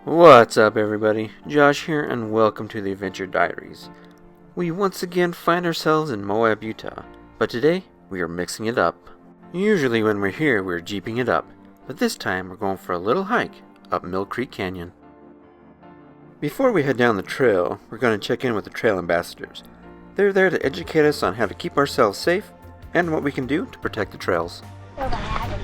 What's up, everybody? Josh here, and welcome to the Adventure Diaries. We once again find ourselves in Moab, Utah, but today we are mixing it up. Usually when we're here, we're jeeping it up, but this time we're going for a little hike up Mill Creek Canyon. Before we head down the trail, we're going to check in with the trail ambassadors. They're there to educate us on how to keep ourselves safe and what we can do to protect the trails.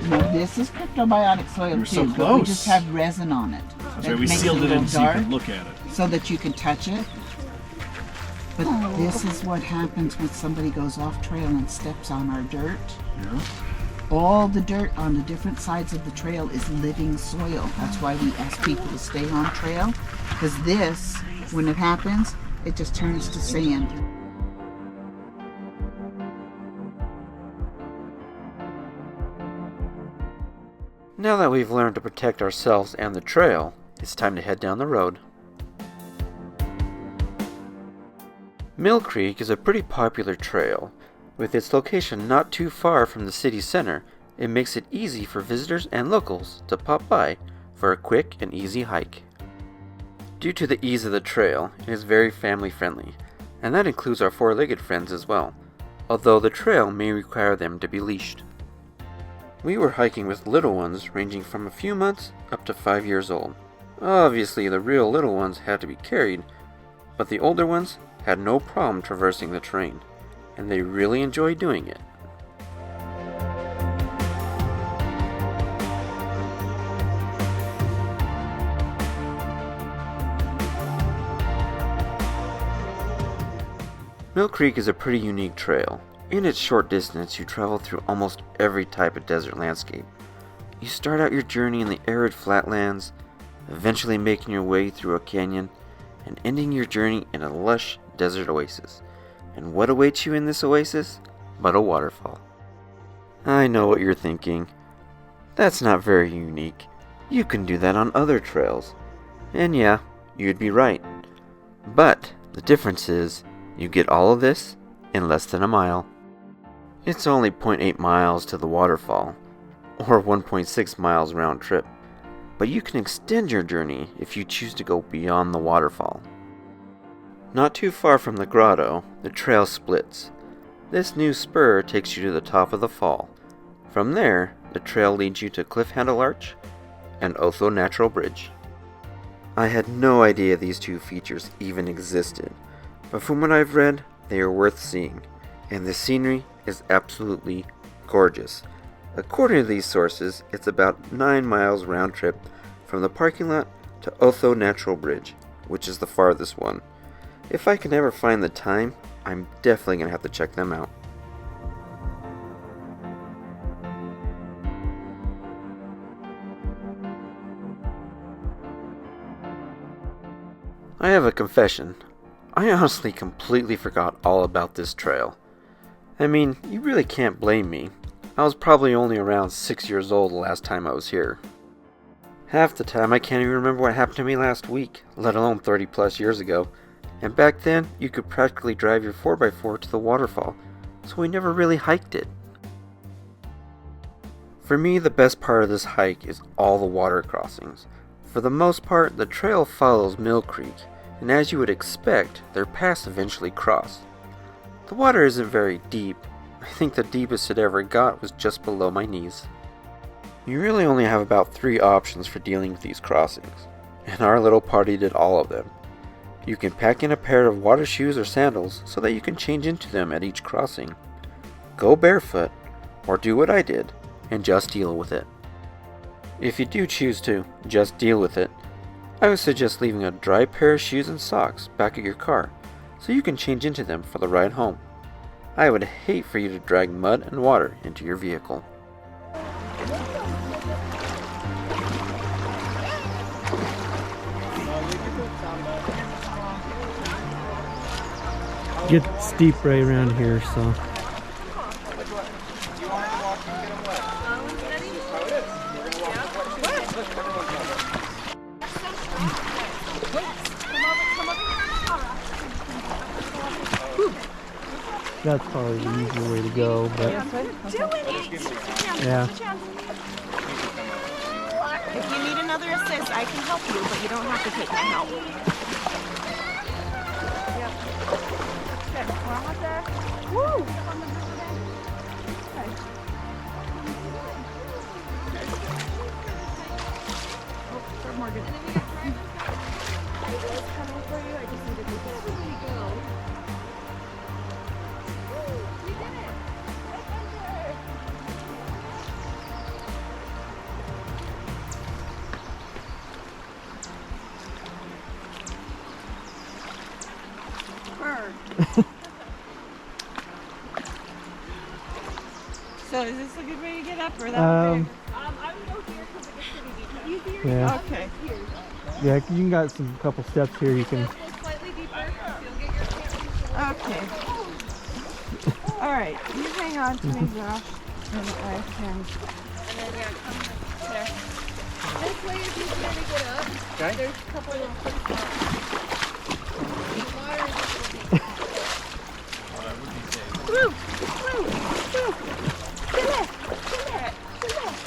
No, this is cryptobiotic soil You're too, so but close. we just have resin on it. That's right, we sealed it in so you can look at it. So that you can touch it. But this is what happens when somebody goes off trail and steps on our dirt. Yeah. All the dirt on the different sides of the trail is living soil. That's why we ask people to stay on trail, because this, when it happens, it just turns to sand. Now that we've learned to protect ourselves and the trail, it's time to head down the road. Mill Creek is a pretty popular trail. With its location not too far from the city center, it makes it easy for visitors and locals to pop by for a quick and easy hike. Due to the ease of the trail, it is very family friendly, and that includes our four-legged friends as well, although the trail may require them to be leashed. We were hiking with little ones ranging from a few months up to 5 years old. Obviously, the real little ones had to be carried, but the older ones had no problem traversing the terrain, and they really enjoyed doing it. Mill Creek is a pretty unique trail. In its short distance, you travel through almost every type of desert landscape. You start out your journey in the arid flatlands, eventually making your way through a canyon, and ending your journey in a lush desert oasis. And what awaits you in this oasis but a waterfall? I know what you're thinking. That's not very unique. You can do that on other trails. And yeah, you'd be right. But the difference is, you get all of this in less than a mile. It's only 0.8 miles to the waterfall, or 1.6 miles round trip, but you can extend your journey if you choose to go beyond the waterfall. Not too far from the grotto, the trail splits. This new spur takes you to the top of the fall. From there, the trail leads you to Cliff Handle Arch and Otho Natural Bridge. I had no idea these two features even existed, but from what I've read, they are worth seeing, and the scenery is absolutely gorgeous. According to these sources, it's about 9 miles round trip from the parking lot to Otho Natural Bridge, which is the farthest one. If I can ever find the time, I'm definitely going to have to check them out. I have a confession. I honestly completely forgot all about this trail. I mean, you really can't blame me. I was probably only around 6 years old the last time I was here. Half the time I can't even remember what happened to me last week, let alone 30 plus years ago. And back then, you could practically drive your 4x4 to the waterfall, so we never really hiked it. For me, the best part of this hike is all the water crossings. For the most part, the trail follows Mill Creek, and as you would expect, their paths eventually cross. The water isn't very deep. I think the deepest it ever got was just below my knees. You really only have about 3 options for dealing with these crossings, and our little party did all of them. You can pack in a pair of water shoes or sandals so that you can change into them at each crossing. Go barefoot, or do what I did, and just deal with it. If you do choose to just deal with it, I would suggest leaving a dry pair of shoes and socks back at your car, so you can change into them for the ride home. I would hate for you to drag mud and water into your vehicle. Get steep right around here, so. That's probably the easier way to go, but yeah. If you need another assist, I can help you, but you don't have to take my help. Yep. Good. We're almost there. Woo! Okay. Oh, they're more good. It's coming for you. I just need to be there. Where did he go? Woo! We did it! So is this a good way to get up, or that Um, way? I would go here because it gets pretty deep. Easier? Yeah. Okay. Yeah, you can got some couple steps here. You can. Slightly deeper. You'll get your okay. All right. You hang on to me, Josh. And I can. And then come there. This way is easier to get up. Okay. There's a couple little footsteps. Woo! Woo! Woo! Get there! Get there! Get there!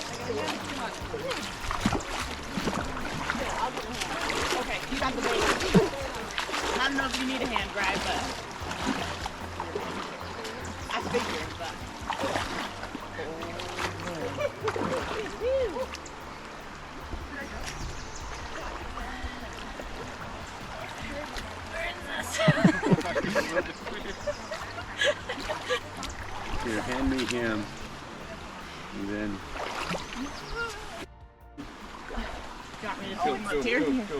I'll get a hand. Okay, you got the bait. I don't know if you need a hand grab, but I figured, but. Here, hand me him. And then. You want me to take him up here? Go.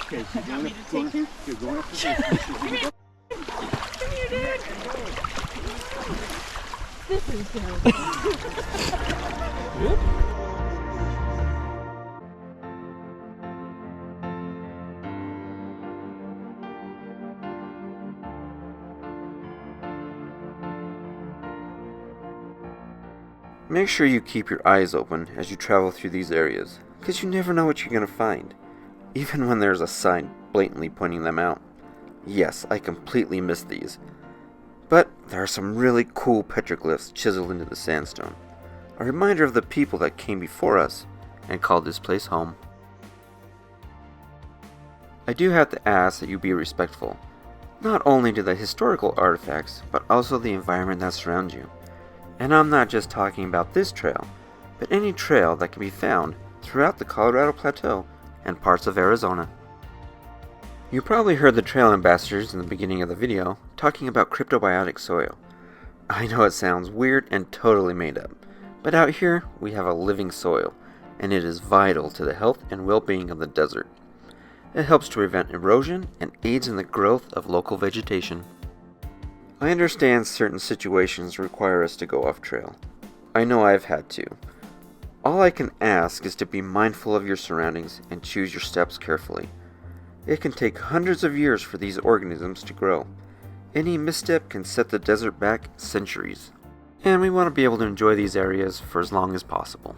Okay, so You want me to take him? you're going up to Come here, dude. This is good. Make sure you keep your eyes open as you travel through these areas, because you never know what you're going to find, even when there's a sign blatantly pointing them out. Yes, I completely missed these, but there are some really cool petroglyphs chiseled into the sandstone, a reminder of the people that came before us and called this place home. I do have to ask that you be respectful, not only to the historical artifacts, but also the environment that surrounds you. And I'm not just talking about this trail, but any trail that can be found throughout the Colorado Plateau and parts of Arizona. You probably heard the trail ambassadors in the beginning of the video talking about cryptobiotic soil. I know it sounds weird and totally made up, but out here we have a living soil, and it is vital to the health and well-being of the desert. It helps to prevent erosion and aids in the growth of local vegetation. I understand certain situations require us to go off trail. I know I've had to. All I can ask is to be mindful of your surroundings and choose your steps carefully. It can take hundreds of years for these organisms to grow. Any misstep can set the desert back centuries. And we want to be able to enjoy these areas for as long as possible.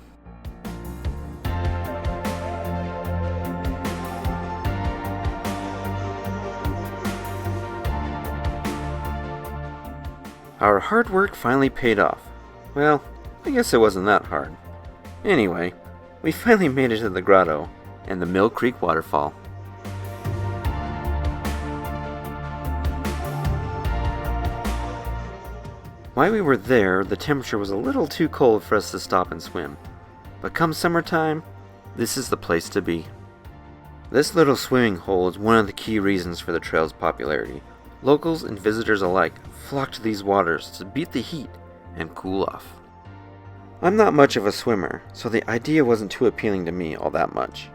Our hard work finally paid off. Well, I guess it wasn't that hard. Anyway, we finally made it to the grotto and the Mill Creek waterfall. While we were there, the temperature was a little too cold for us to stop and swim. But come summertime, this is the place to be. This little swimming hole is one of the key reasons for the trail's popularity. Locals and visitors alike flock to these waters to beat the heat and cool off. I'm not much of a swimmer, so the idea wasn't too appealing to me all that much.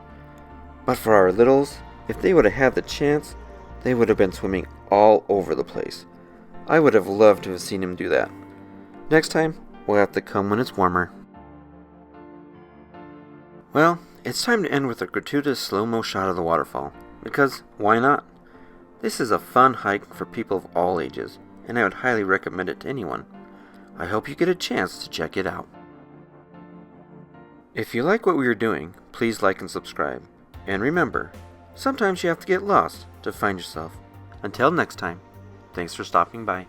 But for our littles, if they would have had the chance, they would have been swimming all over the place. I would have loved to have seen him do that. Next time, we'll have to come when it's warmer. Well, it's time to end with a gratuitous slow-mo shot of the waterfall, because why not? This is a fun hike for people of all ages, and I would highly recommend it to anyone. I hope you get a chance to check it out. If you like what we are doing, please like and subscribe. And remember, sometimes you have to get lost to find yourself. Until next time, thanks for stopping by.